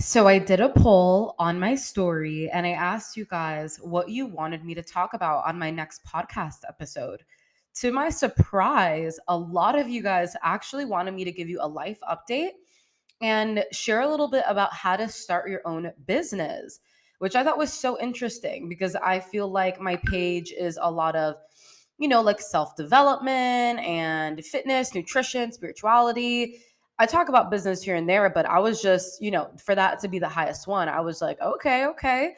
So I did a poll on my story and I asked you guys what you wanted me to talk about on my next podcast episode. To my surprise, a lot of you guys actually wanted me to give you a life update and share a little bit about how to start your own business, which I thought was so interesting because I feel like my page is a lot of, like self development and fitness, nutrition, spirituality. I talk about business here and there, but I was just, for that to be the highest one, I was like, okay, okay.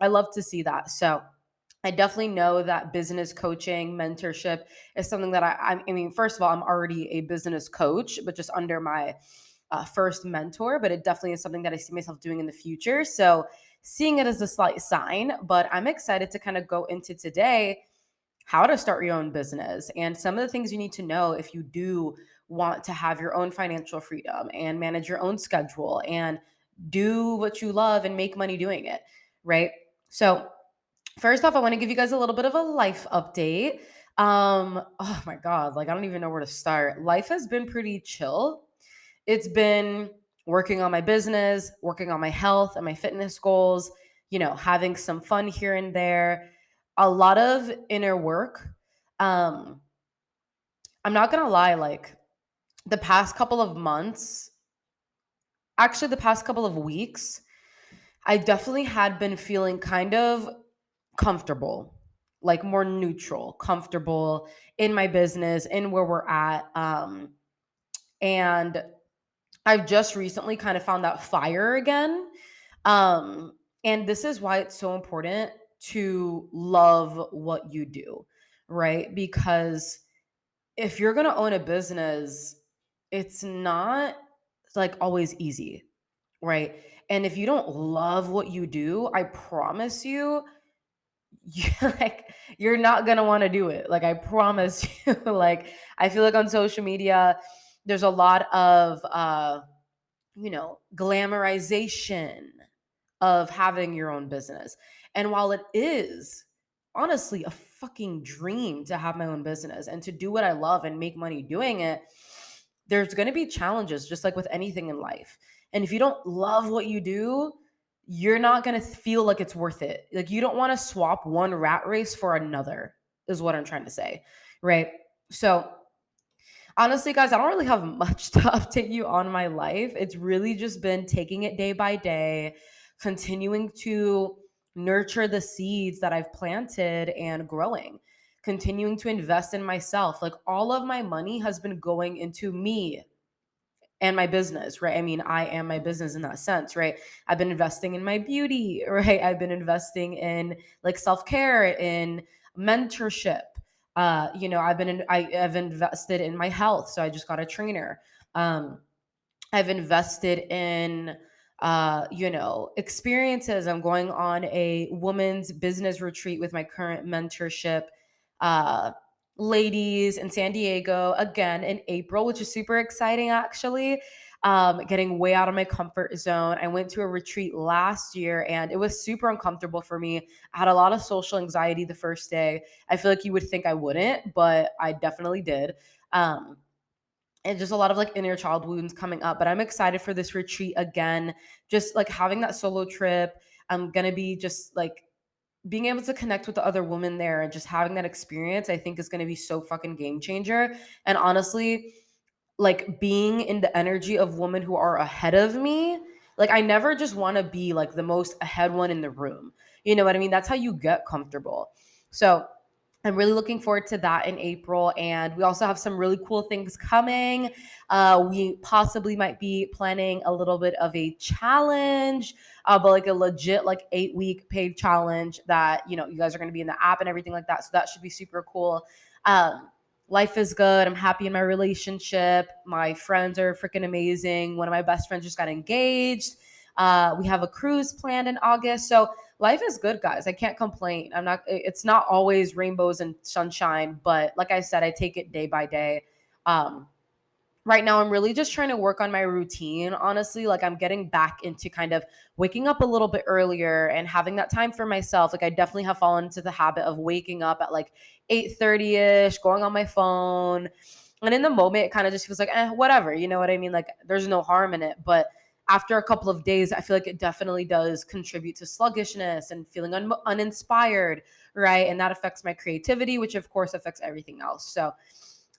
I love to see that. So I definitely know that business coaching, mentorship is something that I mean, first of all, I'm already a business coach, but just under my first mentor, but it definitely is something that I see myself doing in the future. So seeing it as a slight sign, but I'm excited to kind of go into today how to start your own business and some of the things you need to know if you do want to have your own financial freedom and manage your own schedule and do what you love and make money doing it, right? So, first off, I want to give you guys a little bit of a life update. Oh my god, like I don't even know where to start. Life has been pretty chill. It's been working on my business, working on my health and my fitness goals, having some fun here and there, a lot of inner work. Um, I'm not gonna lie, like the past couple of months, actually the past couple of weeks, I definitely had been feeling kind of comfortable, like more neutral, comfortable in my business, in where we're at. And I've just recently kind of found that fire again. Um, and this is why it's so important to love what you do, right? Because if you're going to own a business, it's not like always easy, right? And if you don't love what you do, I promise you, you're not going to want to do it. Like I promise you, like I feel like on social media there's a lot of glamorization of having your own business. And while it is honestly a fucking dream to have my own business and to do what I love and make money doing it, there's going to be challenges just like with anything in life. And if you don't love what you do, you're not going to feel like it's worth it. Like you don't want to swap one rat race for another, is what I'm trying to say. Right. So, honestly, guys, I don't really have much to update you on my life. It's really just been taking it day by day, continuing to nurture the seeds that I've planted and growing, continuing to invest in myself. Like all of my money has been going into me and my business, right? I mean, I am my business in that sense, right? I've been investing in my beauty, right? I've been investing in like self-care, in mentorship. I've invested in my health, so I just got a trainer. Um, I've invested in experiences. I'm going on a women's business retreat with my current mentorship uh ladies in San Diego again in April, which is super exciting actually. Getting way out of my comfort zone. I went to a retreat last year and it was super uncomfortable for me. I had a lot of social anxiety the first day. I feel like you would think I wouldn't, but I definitely did. Um, and just a lot of like inner child wounds coming up. But I'm excited for this retreat again. Just like having that solo trip. I'm gonna be just like being able to connect with the other women there and just having that experience, I think is gonna be so fucking game changer. And honestly, like being in the energy of women who are ahead of me, like I never just want to be like the most ahead one in the room. You know what I mean? That's how you get comfortable. So I'm really looking forward to that in April. And we also have some really cool things coming. We possibly might be planning a little bit of a challenge, but like a legit, like 8-week paid challenge that, you guys are going to be in the app and everything like that. So that should be super cool. Um, Life is good. I'm happy in my relationship. My friends are freaking amazing. One of my best friends just got engaged. We have a cruise planned in August. So life is good, guys. I can't complain. It's not always rainbows and sunshine, but like I said, I take it day by day. Um, right now, I'm really just trying to work on my routine, honestly. Like I'm getting back into kind of waking up a little bit earlier and having that time for myself. Like I definitely have fallen into the habit of waking up at like 8:30ish, going on my phone. And in the moment, it kind of just feels like, whatever. You know what I mean? Like there's no harm in it. But after a couple of days, I feel like it definitely does contribute to sluggishness and feeling uninspired, right? And that affects my creativity, which of course affects everything else. So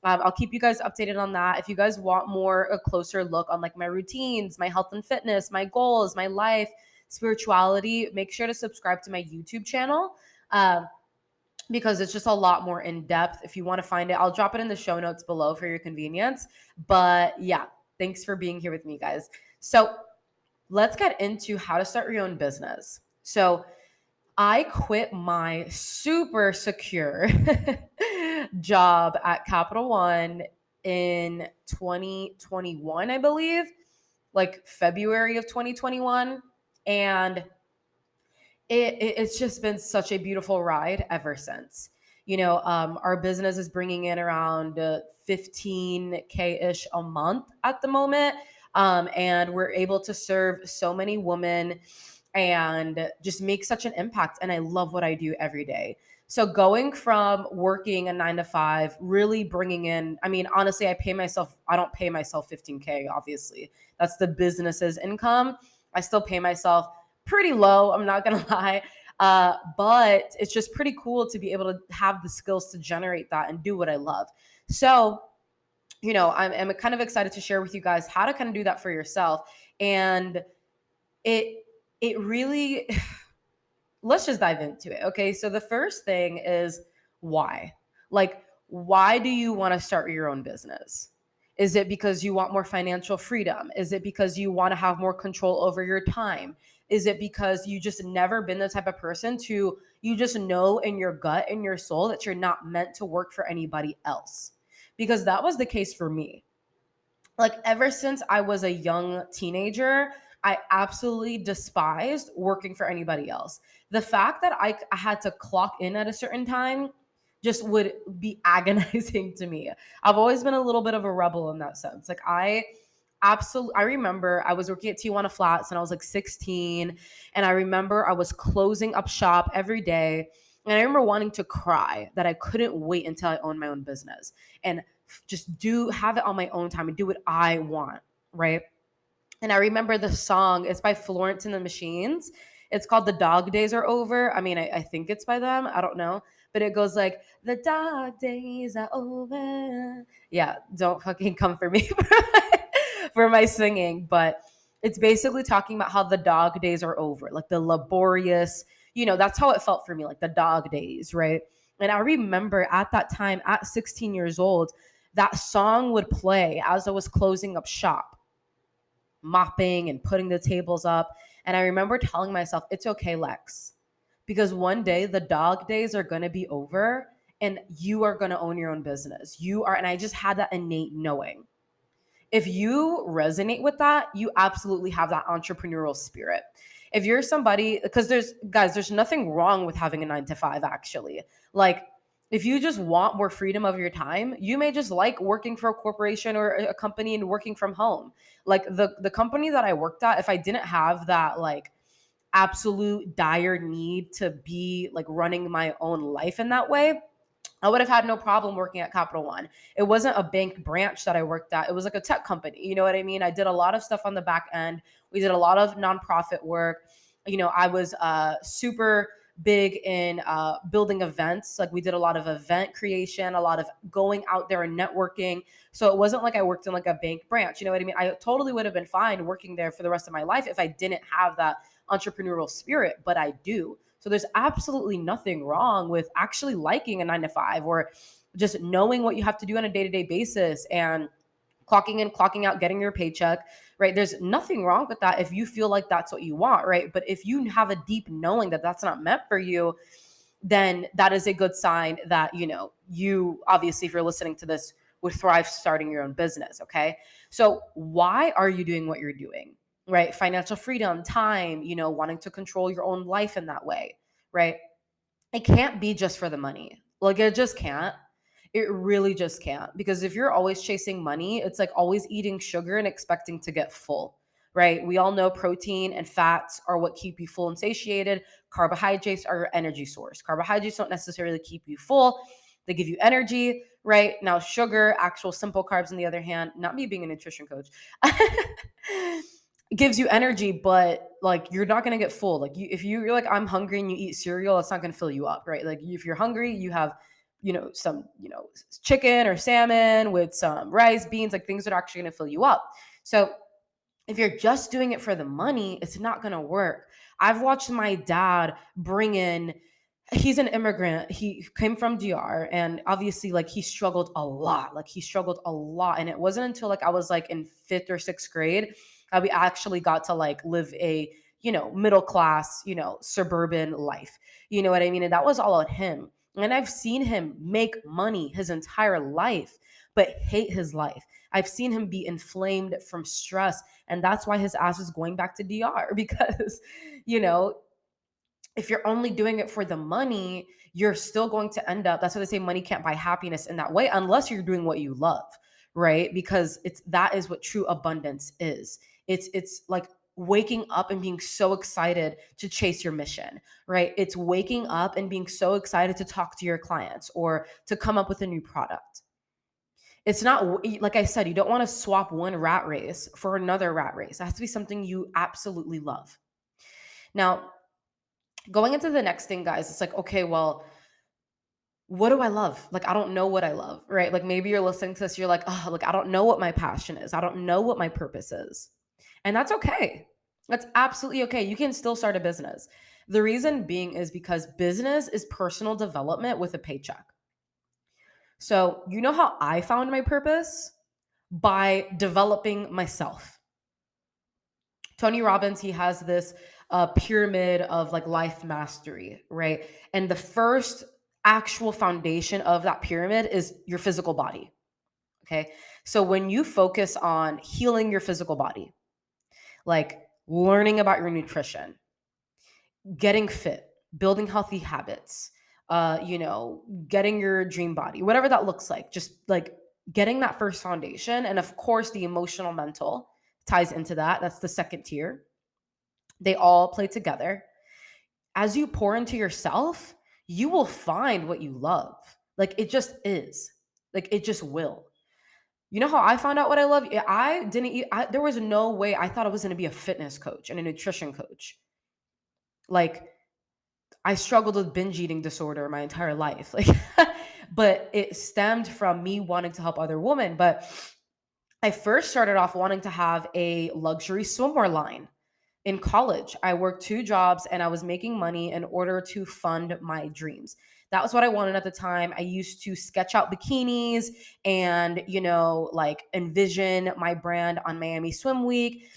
I'll keep you guys updated on that. If you guys want a closer look on like my routines, my health and fitness, my goals, my life, spirituality, make sure to subscribe to my YouTube channel. Because it's just a lot more in depth. If you want to find it, I'll drop it in the show notes below for your convenience. But yeah, thanks for being here with me, guys. So let's get into how to start your own business. So I quit my super secure job at Capital One in 2021, I believe, like February of 2021. And it's just been such a beautiful ride ever since. Our business is bringing in around 15K-ish a month at the moment. And we're able to serve so many women and just make such an impact. And I love what I do every day. So going from working a 9 to 5, really bringing in, I mean, honestly, I don't pay myself 15K, obviously. That's the business's income. I still pay myself pretty low, I'm not gonna lie. But it's just pretty cool to be able to have the skills to generate that and do what I love. So, I'm kind of excited to share with you guys how to kind of do that for yourself. And it really, let's just dive into it. Okay. So the first thing is why? Like, why do you want to start your own business? Is it because you want more financial freedom? Is it because you want to have more control over your time? Is it because you just never been the type of person you just know in your gut, in your soul, that you're not meant to work for anybody else? Because that was the case for me. Like ever since I was a young teenager, I absolutely despised working for anybody else. The fact that I had to clock in at a certain time just would be agonizing to me. I've always been a little bit of a rebel in that sense. Like I remember I was working at Tijuana Flats and I was like 16, and I remember I was closing up shop every day, and I remember wanting to cry that I couldn't wait until I owned my own business and just have it on my own time and do what I want, right? And I remember the song, it's by Florence and the Machines. It's called The Dog Days Are Over. I mean, I think it's by them. I don't know. But it goes like, the dog days are over. Yeah, don't fucking come for me for my singing. But it's basically talking about how the dog days are over, like the laborious, that's how it felt for me, like the dog days, right? And I remember at that time, at 16 years old, that song would play as I was closing up shop, mopping and putting the tables up. And I remember telling myself, it's okay, Lex, because one day the dog days are going to be over and you are going to own your own business. And I just had that innate knowing. If you resonate with that, you absolutely have that entrepreneurial spirit. If you're somebody, because there's nothing wrong with having a 9 to 5, actually. Like, if you just want more freedom of your time, you may just like working for a corporation or a company and working from home. Like the company that I worked at, if I didn't have that like absolute dire need to be like running my own life in that way, I would have had no problem working at Capital One. It wasn't a bank branch that I worked at. It was like a tech company. You know what I mean? I did a lot of stuff on the back end. We did a lot of nonprofit work. I was super big in building events. Like we did a lot of event creation, a lot of going out there and networking. So it wasn't like I worked in like a bank branch. You know what I mean? I totally would have been fine working there for the rest of my life if I didn't have that entrepreneurial spirit, but I do. So there's absolutely nothing wrong with actually liking a 9 to 5 or just knowing what you have to do on a day-to-day basis and clocking in, clocking out, getting your paycheck, right? There's nothing wrong with that if you feel like that's what you want, right? But if you have a deep knowing that that's not meant for you, then that is a good sign that, you obviously, if you're listening to this, would thrive starting your own business, okay? So why are you doing what you're doing? Right? Financial freedom, time, wanting to control your own life in that way, right? It can't be just for the money. Like it just can't. It really just can't. Because if you're always chasing money, it's like always eating sugar and expecting to get full, right? We all know protein and fats are what keep you full and satiated. Carbohydrates are your energy source. Carbohydrates don't necessarily keep you full. They give you energy, right? Now, sugar, actual simple carbs, on the other hand, not me being a nutrition coach, it gives you energy, but like you're not gonna get full. Like if you're like I'm hungry and you eat cereal, it's not gonna fill you up, right? Like if you're hungry, you have some chicken or salmon with some rice, beans, like things that are actually gonna fill you up. So if you're just doing it for the money, it's not going to work. I've watched my dad bring in, he's an immigrant. He came from DR, and obviously like he struggled a lot. Like he struggled a lot. And it wasn't until like I was like in 5th or 6th grade that we actually got to like live a, middle class, suburban life. You know what I mean? And that was all on him. And I've seen him make money his entire life, but hate his life. I've seen him be inflamed from stress, and that's why his ass is going back to DR because, you know, if you're only doing it for the money, you're still going to end up, that's why they say money can't buy happiness in that way unless you're doing what you love, right? Because that is what true abundance is. It's like waking up and being so excited to chase your mission, right? It's waking up and being so excited to talk to your clients or to come up with a new product. It's not, like I said, you don't want to swap one rat race for another rat race. It has to be something you absolutely love. Now, going into the next thing, guys, it's like, okay, well, what do I love? Like, I don't know what I love, right? Like, maybe you're listening to this, you're like, oh, like, I don't know what my passion is. I don't know what my purpose is. And that's okay. That's absolutely okay. You can still start a business. The reason being is because business is personal development with a paycheck. So, you know how I found my purpose? By developing myself. Tony Robbins, he has this pyramid of like life mastery, right? And the first actual foundation of that pyramid is your physical body. Okay. So when you focus on healing your physical body, like learning about your nutrition, getting fit, building healthy habits, getting your dream body, whatever that looks like, just like getting that first foundation. And of course, the emotional mental ties into that. That's the second tier. They all play together. As you pour into yourself, you will find what you love. Like it just is. Like it just will. You know how I found out what I love? I didn't eat, there was no way I thought I was going to be a fitness coach and a nutrition coach. Like I struggled with binge eating disorder my entire life. Like but it stemmed from me wanting to help other women, but I first started off wanting to have a luxury swimwear line. In college, I worked 2 jobs and I was making money in order to fund my dreams. That was what I wanted at the time. I used to sketch out bikinis and, like envision my brand on Miami Swim Week.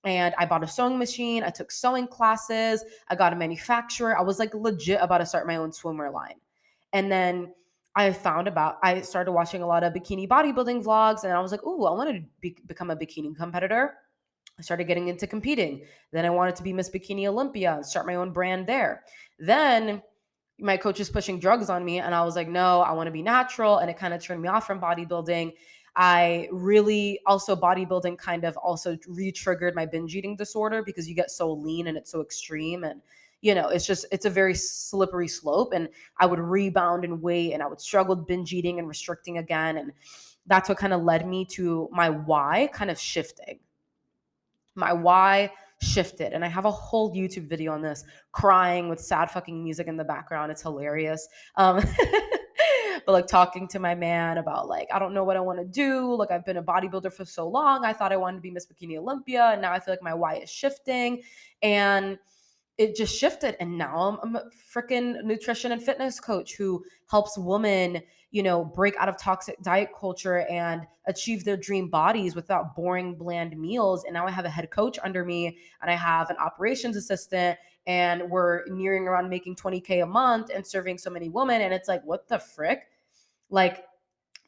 And I bought a sewing machine. I took sewing classes. I got a manufacturer. I was like legit about to start my own swimwear line. And then I started watching a lot of bikini bodybuilding vlogs and I was like, ooh, I wanted to become a bikini competitor. I started getting into competing. Then I wanted to be Miss Bikini Olympia and start my own brand there. Then my coach is pushing drugs on me, and I was like, no, I want to be natural. And it kind of turned me off from bodybuilding. I really also, bodybuilding kind of also re-triggered my binge eating disorder because you get so lean and it's so extreme. And, it's a very slippery slope. And I would rebound in weight and I would struggle with binge eating and restricting again. And that's what kind of led me to my why kind of shifting. My why shifted, and I have a whole YouTube video on this, crying with sad fucking music in the background. It's hilarious. But like talking to my man about like, I don't know what I want to do. Like I've been a bodybuilder for so long. I thought I wanted to be Miss Bikini Olympia, and now I feel like my why is shifting. And it just shifted. And now I'm a freaking nutrition and fitness coach who helps women, break out of toxic diet culture and achieve their dream bodies without boring, bland meals. And now I have a head coach under me and I have an operations assistant, and we're nearing around making 20K a month and serving so many women. And it's like, what the frick? Like,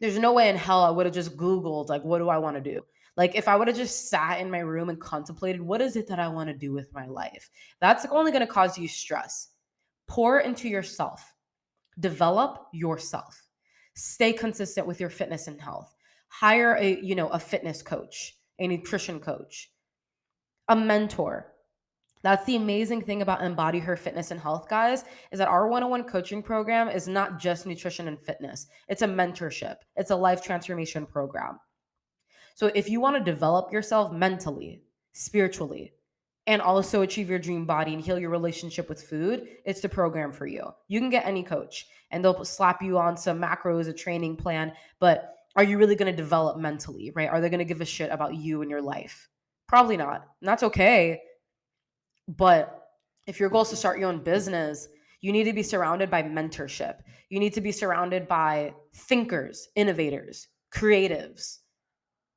there's no way in hell I would have just Googled, like, what do I want to do? Like, if I would have just sat in my room and contemplated, what is it that I want to do with my life? That's only going to cause you stress. Pour into yourself. Develop yourself. Stay consistent with your fitness and health. Hire a fitness coach, a nutrition coach, a mentor. That's the amazing thing about Embody Her Fitness and Health, guys, is that our one-on-one coaching program is not just nutrition and fitness. It's a mentorship. It's a life transformation program. So if you want to develop yourself mentally, spiritually, and also achieve your dream body and heal your relationship with food, it's the program for you. You can get any coach and they'll slap you on some macros, a training plan, but are you really going to develop mentally, right? Are they going to give a shit about you and your life? Probably not. And that's okay. But if your goal is to start your own business, you need to be surrounded by mentorship. You need to be surrounded by thinkers, innovators, creatives,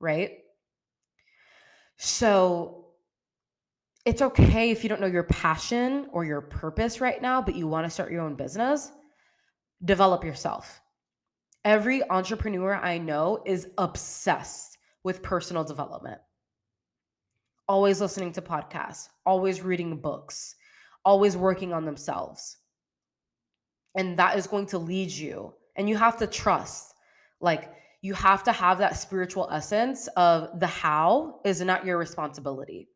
right? So it's okay if you don't know your passion or your purpose right now, but you want to start your own business. Develop yourself. Every entrepreneur I know is obsessed with personal development, always listening to podcasts, always reading books, always working on themselves. And that is going to lead you. And you have to trust. Like, you have to have that spiritual essence of the how is not your responsibility.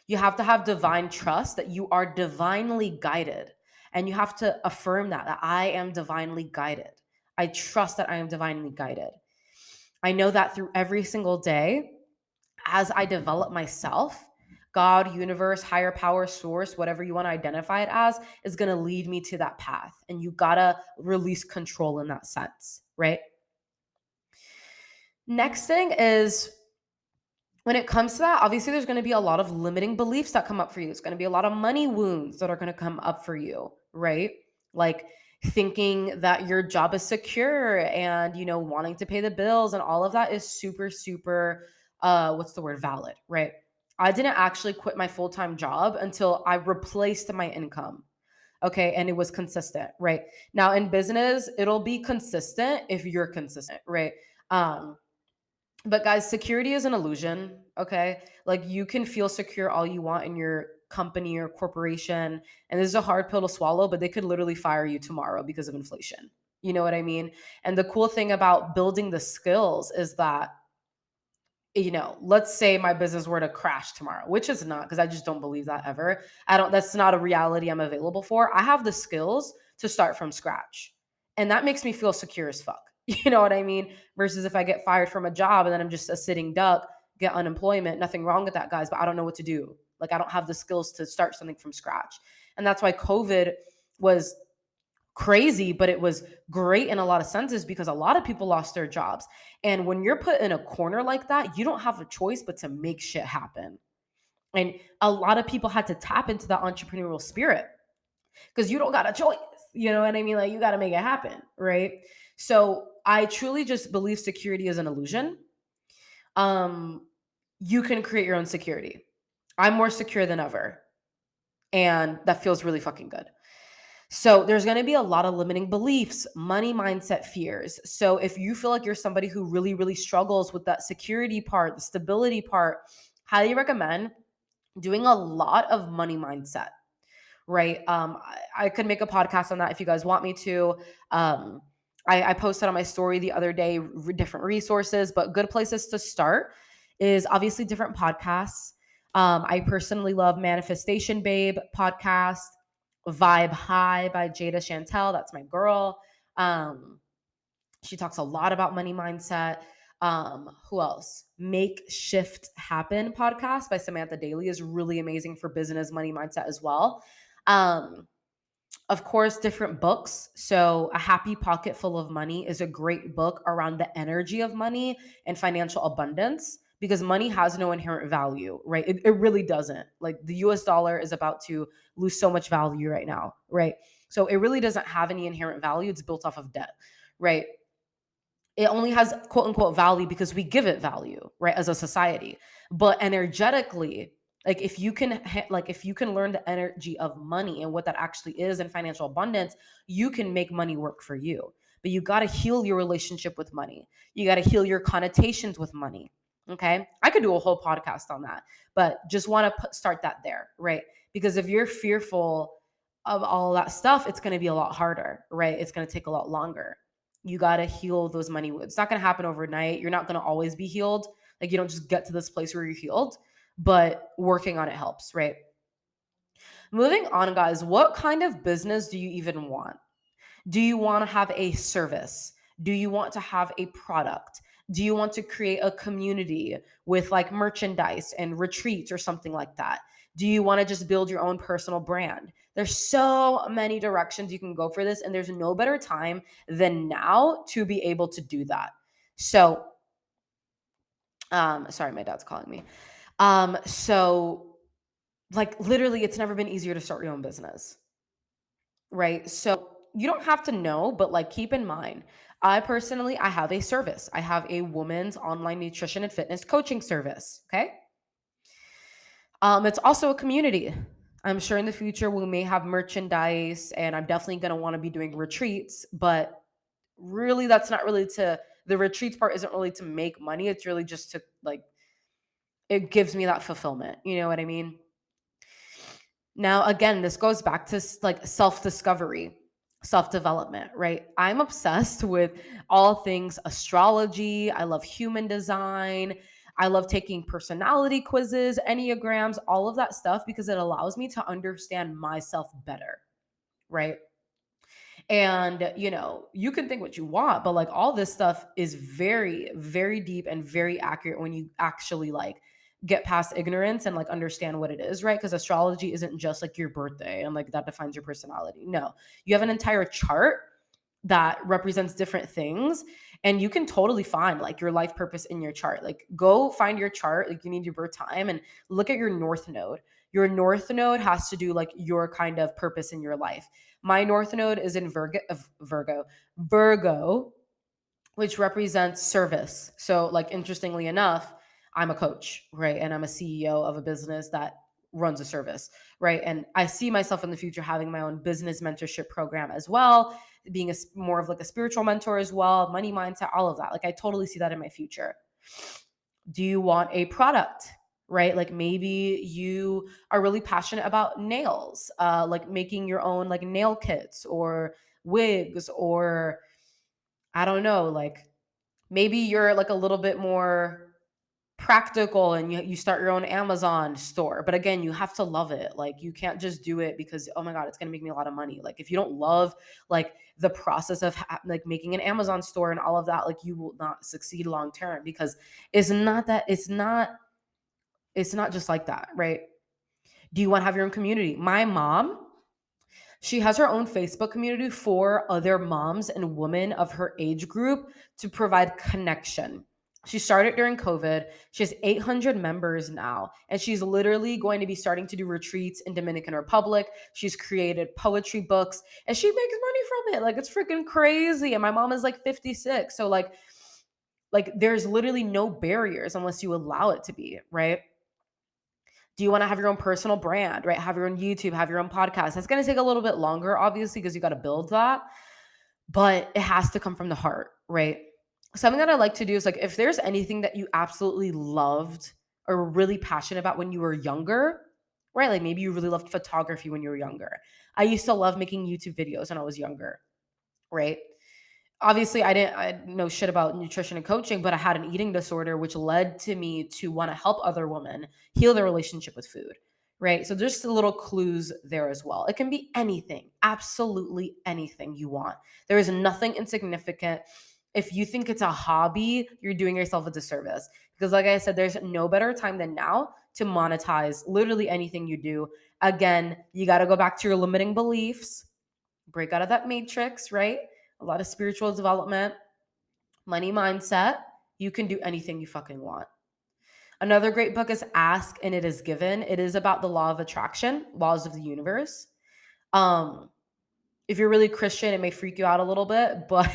You have to have divine trust that you are divinely guided. And you have to affirm that I am divinely guided. I trust that I am divinely guided. I know that through every single day, as I develop myself, God, universe, higher power, source, whatever you want to identify it as, is going to lead me to that path. And you got to release control in that sense, right? Next thing is, when it comes to that, obviously there's going to be a lot of limiting beliefs that come up for you. There's going to be a lot of money wounds that are going to come up for you, right? Like thinking that your job is secure and, wanting to pay the bills and all of that is super, super, what's the word, valid, right? I didn't actually quit my full-time job until I replaced my income. Okay. And it was consistent, right? Now in business, it'll be consistent if you're consistent, right? But guys, security is an illusion, okay? Like you can feel secure all you want in your company or corporation, and this is a hard pill to swallow, but they could literally fire you tomorrow because of inflation. You know what I mean? And the cool thing about building the skills is that, let's say my business were to crash tomorrow, which is not, because I just don't believe that ever. That's not a reality I'm available for. I have the skills to start from scratch. And that makes me feel secure as fuck. You know what I mean? Versus if I get fired from a job and then I'm just a sitting duck, get unemployment, nothing wrong with that, guys, but I don't know what to do. Like I don't have the skills to start something from scratch. And that's why COVID was crazy, but it was great in a lot of senses because a lot of people lost their jobs. And when you're put in a corner like that, you don't have a choice but to make shit happen. And a lot of people had to tap into that entrepreneurial spirit because you don't got a choice. You know what I mean? Like you got to make it happen, right? So I truly just believe security is an illusion. You can create your own security. I'm more secure than ever. And that feels really fucking good. So there's going to be a lot of limiting beliefs, money mindset fears. So if you feel like you're somebody who really, really struggles with that security part, the stability part, highly recommend doing a lot of money mindset, right? I could make a podcast on that if you guys want me to. I posted on my story the other day, different resources, but good places to start is obviously different podcasts. I personally love Manifestation Babe podcast, Vibe High by Jada Chantel. That's my girl. She talks a lot about money mindset. Who else? Make Shift Happen podcast by Samantha Daly is really amazing for business money mindset as well. Of course, different books. So, A Happy Pocket Full of Money is a great book around the energy of money and financial abundance because money has no inherent value, right? It really doesn't. Like the US dollar is about to lose so much value right now, right? So, it really doesn't have any inherent value. It's built off of debt, right? It only has quote unquote value because we give it value, right, as a society. But energetically, like if you can learn the energy of money and what that actually is and financial abundance, you can make money work for you. But you got to heal your relationship with money. You got to heal your connotations with money. Okay? I could do a whole podcast on that, but just want to start that there, right? Because if you're fearful of all that stuff, it's going to be a lot harder, right? It's going to take a lot longer. You got to heal those money wounds. It's not going to happen overnight. You're not going to always be healed. Like you don't just get to this place where you're healed, but working on it helps, right? Moving on, guys, what kind of business do you even want? Do you want to have a service? Do you want to have a product? Do you want to create a community with like merchandise and retreats or something like that? Do you want to just build your own personal brand? There's so many directions you can go for this, and there's no better time than now to be able to do that. So, sorry, my dad's calling me. So like literally it's never been easier to start your own business, right? So you don't have to know, but like keep in mind, I have a service. I have a woman's online nutrition and fitness coaching service. Okay. It's also a community. I'm sure in the future we may have merchandise and I'm definitely going to want to be doing retreats, but really that's not really to the retreats part isn't really to make money. It's really just to like, it gives me that fulfillment. You know what I mean? Now, again, this goes back to like self discovery, self development, right? I'm obsessed with all things astrology. I love human design. I love taking personality quizzes, enneagrams, all of that stuff because it allows me to understand myself better, right? And, you can think what you want, but like all this stuff is very, very deep and very accurate when you actually like get past ignorance and like understand what it is, right? Because astrology isn't just like your birthday and like that defines your personality. No, you have an entire chart that represents different things and you can totally find like your life purpose in your chart. Like go find your chart, like you need your birth time and look at your north node. Your north node has to do like your kind of purpose in your life. My north node is in Virgo, which represents service. So like interestingly enough, I'm a coach, right? And I'm a CEO of a business that runs a service, right? And I see myself in the future having my own business mentorship program as well, being more of like a spiritual mentor as well, money mindset, all of that. Like I totally see that in my future. Do you want a product? Right? Like maybe you are really passionate about nails, like making your own like nail kits or wigs, or I don't know, like maybe you're like a little bit more practical and you start your own Amazon store. But again, you have to love it. Like you can't just do it because, oh my God, it's going to make me a lot of money. Like if you don't love like the process of like making an Amazon store and all of that, like you will not succeed long term because it's not just like that, right? Do you want to have your own community? My mom, she has her own Facebook community for other moms and women of her age group to provide connection. She started during COVID. She has 800 members now, and she's literally going to be starting to do retreats in Dominican Republic. She's created poetry books, and she makes money from it. Like it's freaking crazy. And my mom is like 56, so like there's literally no barriers unless you allow it to be, right? Do you want to have your own personal brand, right? Have your own YouTube, have your own podcast. That's going to take a little bit longer, obviously, because you got to build that, but it has to come from the heart, right? Something that I like to do is like, if there's anything that you absolutely loved or were really passionate about when you were younger, right? Like maybe you really loved photography when you were younger. I used to love making YouTube videos when I was younger, right? Obviously I didn't know shit about nutrition and coaching, but I had an eating disorder which led to me to want to help other women heal their relationship with food, right? So there's little clues there as well. It can be anything, absolutely anything you want. There is nothing insignificant. If you think it's a hobby, you're doing yourself a disservice because like I said, there's no better time than now to monetize literally anything you do. Again, you got to go back to your limiting beliefs, break out of that matrix, right? A lot of spiritual development, money mindset. You can do anything you fucking want. Another great book is Ask and It Is Given. It is about the law of attraction, laws of the universe. Um, if you're really Christian, it may freak you out a little bit, but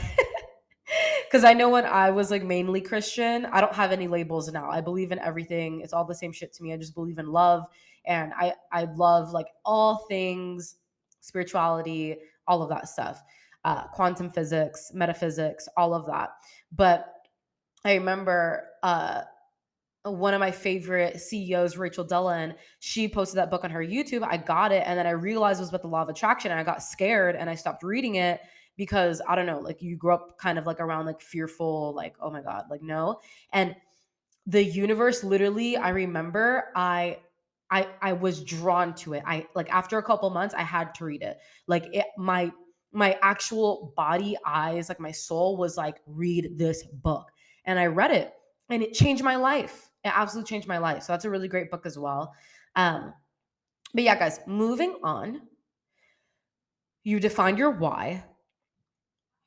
because I know when I was like mainly Christian, I don't have any labels now. I believe in everything. It's all the same shit to me. I just believe in love, and I love like all things spirituality, all of that stuff, quantum physics, metaphysics, all of that. But I remember one of my favorite CEOs, Rachel Dillon, she posted that book on her YouTube. I got it. And then I realized it was about the law of attraction. And I got scared and I stopped reading it because I don't know, like you grew up kind of like around like fearful, like, oh my God, like no. And the universe literally, I remember I was drawn to it. I like after a couple months, I had to read it. Like my actual body, eyes, like my soul was like, read this book. And I read it and it changed my life. It absolutely changed my life. So that's a really great book as well. But yeah, guys, moving on. You define your why.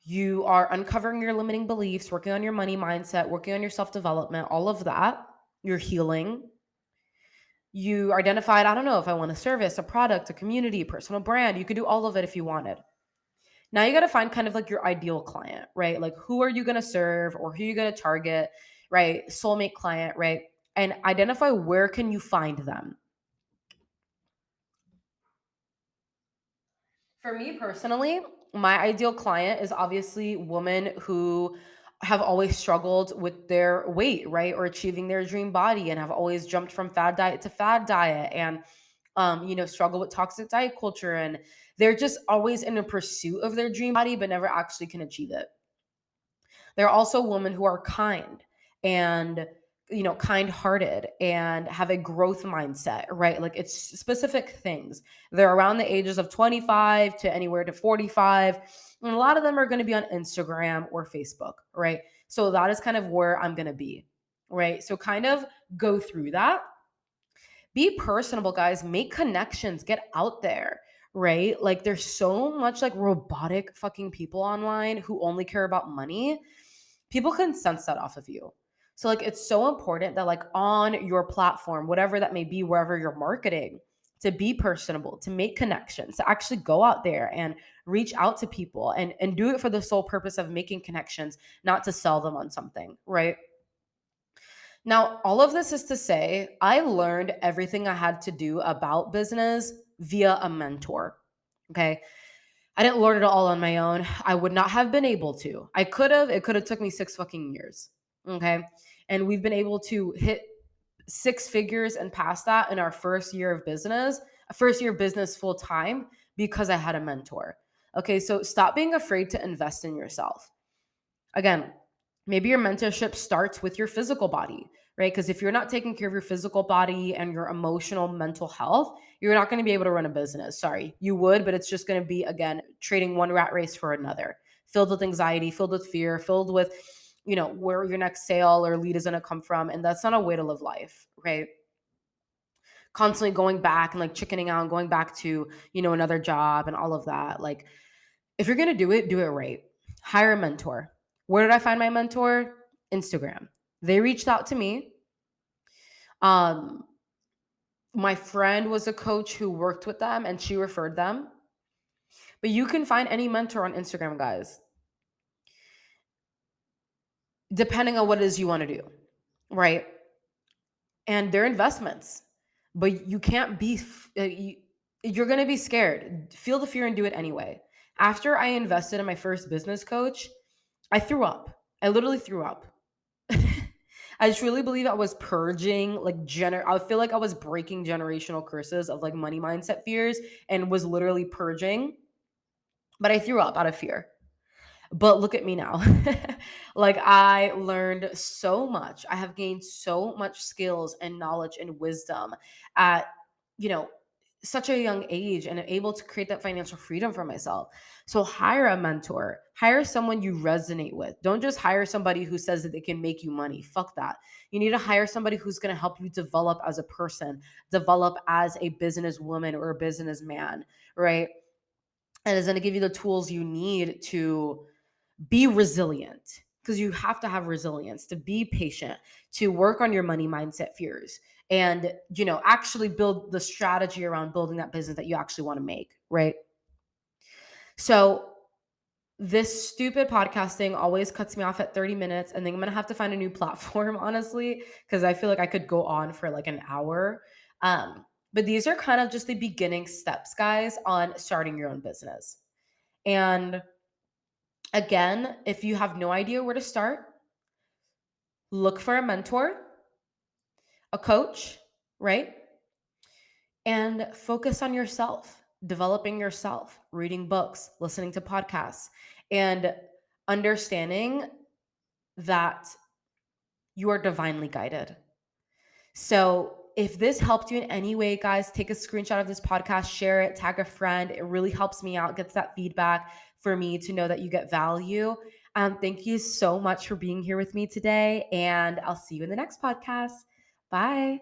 You are uncovering your limiting beliefs, working on your money mindset, working on your self development, all of that. You're healing. You identified, I don't know if I want a service, a product, a community, a personal brand. You could do all of it if you wanted. Now you got to find kind of like your ideal client, right? Like who are you going to serve or who are you going to target, right? Soulmate client, right? And identify where can you find them. For me personally, my ideal client is obviously women who have always struggled with their weight, right? Or achieving their dream body and have always jumped from fad diet to fad diet and struggle with toxic diet culture and they're just always in a pursuit of their dream body but never actually can achieve it. There are also women who are kind and kind-hearted and have a growth mindset, right? Like it's specific things. They're around the ages of 25 to anywhere to 45. And a lot of them are going to be on Instagram or Facebook, right? So that is kind of where I'm going to be, right? So kind of go through that. Be personable, guys. Make connections. Get out there, right? Like there's so much like robotic fucking people online who only care about money. People can sense that off of you. So like it's so important that like on your platform, whatever that may be, wherever you're marketing, to be personable, to make connections, to actually go out there and reach out to people and do it for the sole purpose of making connections, not to sell them on something, right? Now, all of this is to say, I learned everything I had to do about business via a mentor. Okay. I didn't learn it all on my own. I would not have been able to. I could have. It could have took me 6 fucking years. Okay. And we've been able to hit 6 figures and past that in our first year of business, first year of business full time because I had a mentor. Okay. So stop being afraid to invest in yourself. Again, maybe your mentorship starts with your physical body, right? Because if you're not taking care of your physical body and your emotional, mental health, you're not going to be able to run a business. Sorry, you would, but it's just going to be, again, trading one rat race for another, filled with anxiety, filled with fear, filled with, where your next sale or lead is going to come from. And that's not a way to live life, right? Constantly going back and like chickening out and going back to, another job and all of that. Like, if you're going to do it right. Hire a mentor. Where did I find my mentor? Instagram. They reached out to me. My friend was a coach who worked with them and she referred them. But you can find any mentor on Instagram, guys, depending on what it is you want to do, right? And they're investments, but you can't be, you're going to be scared. Feel the fear and do it anyway. After I invested in my first business coach, I threw up. I literally threw up. I truly believe I was purging I feel like I was breaking generational curses of like money mindset fears and was literally purging. But I threw up out of fear. But look at me now. Like I learned so much. I have gained so much skills and knowledge and wisdom at, you know, such a young age and able to create that financial freedom for myself. So hire a mentor, hire someone you resonate with. Don't just hire somebody who says that they can make you money. Fuck that. You need to hire somebody who's going to help you develop as a person, develop as a businesswoman or a businessman, right? And is going to give you the tools you need to be resilient, because you have to have resilience to be patient, to work on your money mindset fears, and actually build the strategy around building that business that you actually want to make, right? So this stupid podcasting always cuts me off at 30 minutes. And then I'm going to have to find a new platform, honestly, because I feel like I could go on for like an hour. But these are kind of just the beginning steps, guys, on starting your own business. And again, if you have no idea where to start, look for a mentor, a coach, right? And focus on yourself, developing yourself, reading books, listening to podcasts, and understanding that you are divinely guided. So if this helped you in any way, guys, take a screenshot of this podcast, share it, tag a friend. It really helps me out, gets that feedback for me to know that you get value. Thank you so much for being here with me today, and I'll see you in the next podcast. Bye.